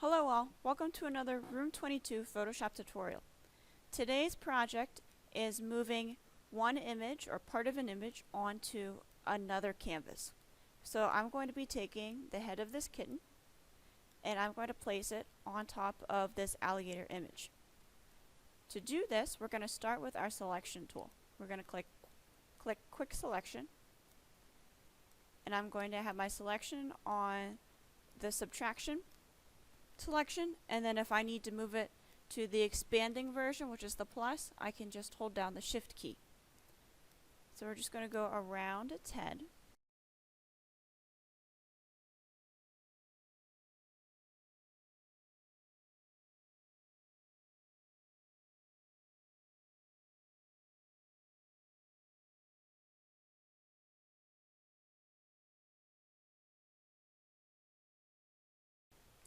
Hello all, welcome to another Room 22 Photoshop tutorial. Today's project is moving one image or part of an image onto another canvas. So I'm going to be taking the head of this kitten and I'm going to place it on top of this alligator image. To do this, we're going to start with our selection tool. We're going to click Quick Selection, and I'm going to have my selection on the subtraction selection, and then if I need to move it to the expanding version, which is the plus, I can just hold down the shift key. So we're just going to go around its head.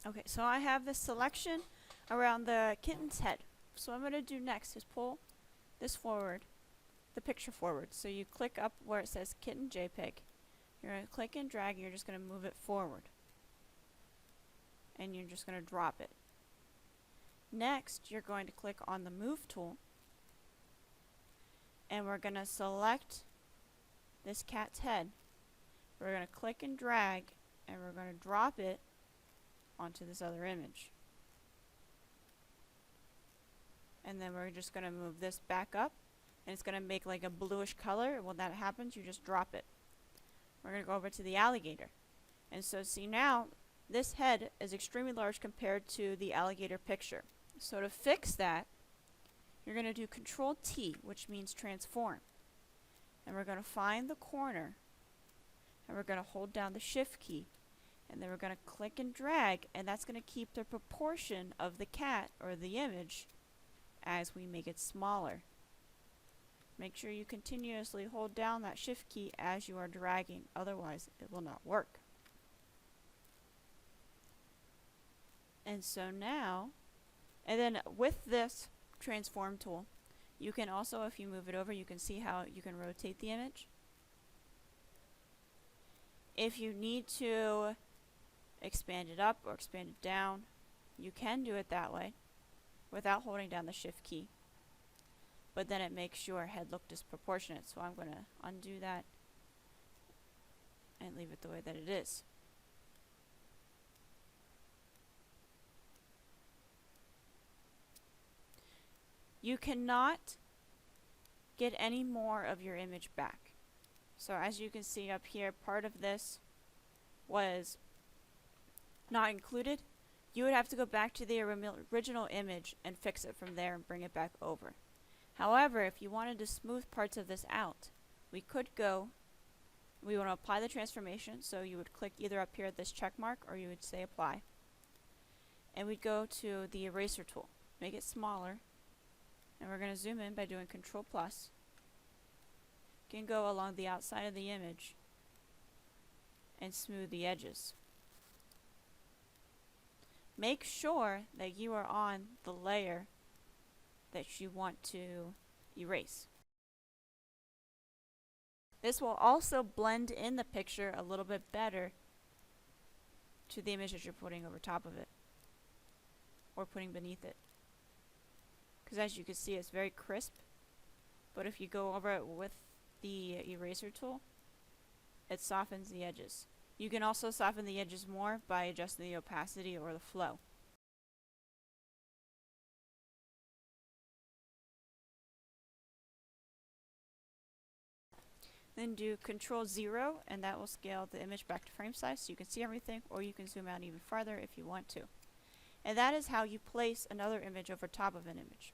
Okay, so I have this selection around the kitten's head. So what I'm going to do next is pull this forward, the picture forward. So you click up where it says kitten JPEG. You're going to click and drag, and you're just going to move it forward. And you're just going to drop it. Next, you're going to click on the move tool. And we're going to select this cat's head. We're going to click and drag, and we're going to drop it onto this other image. And then we're just going to move this back up, and it's going to make like a bluish color. When that happens, you just drop it. We're going to go over to the alligator. And so see, now this head is extremely large compared to the alligator picture. So to fix that, you're going to do Control T, which means transform. And we're going to find the corner, and we're going to hold down the shift key. And then we're going to click and drag, and that's going to keep the proportion of the cat or the image as we make it smaller. Make sure you continuously hold down that shift key as you are dragging, otherwise it will not work. And so now, and then with this transform tool, you can also, if you move it over, you can see how you can rotate the image. If you need to expand it up or expand it down, you can do it that way without holding down the shift key, but then it makes your head look disproportionate. So I'm going to undo that and leave it the way that it is. You cannot get any more of your image back. So as you can see up here, part of this was not included. You would have to go back to the original image and fix it from there and bring it back over. However, if you wanted to smooth parts of this out, we want to apply the transformation, so you would click either up here at this check mark, or you would say apply. And we'd go to the eraser tool, make it smaller, and we're going to zoom in by doing Control plus. You can go along the outside of the image and smooth the edges. Make sure that you are on the layer that you want to erase. This will also blend in the picture a little bit better to the image that you're putting over top of it or putting beneath it. Because as you can see, it's very crisp, but if you go over it with the eraser tool, it softens the edges. You can also soften the edges more by adjusting the opacity or the flow. Then do Control 0, and that will scale the image back to frame size so you can see everything, or you can zoom out even farther if you want to. And that is how you place another image over top of an image.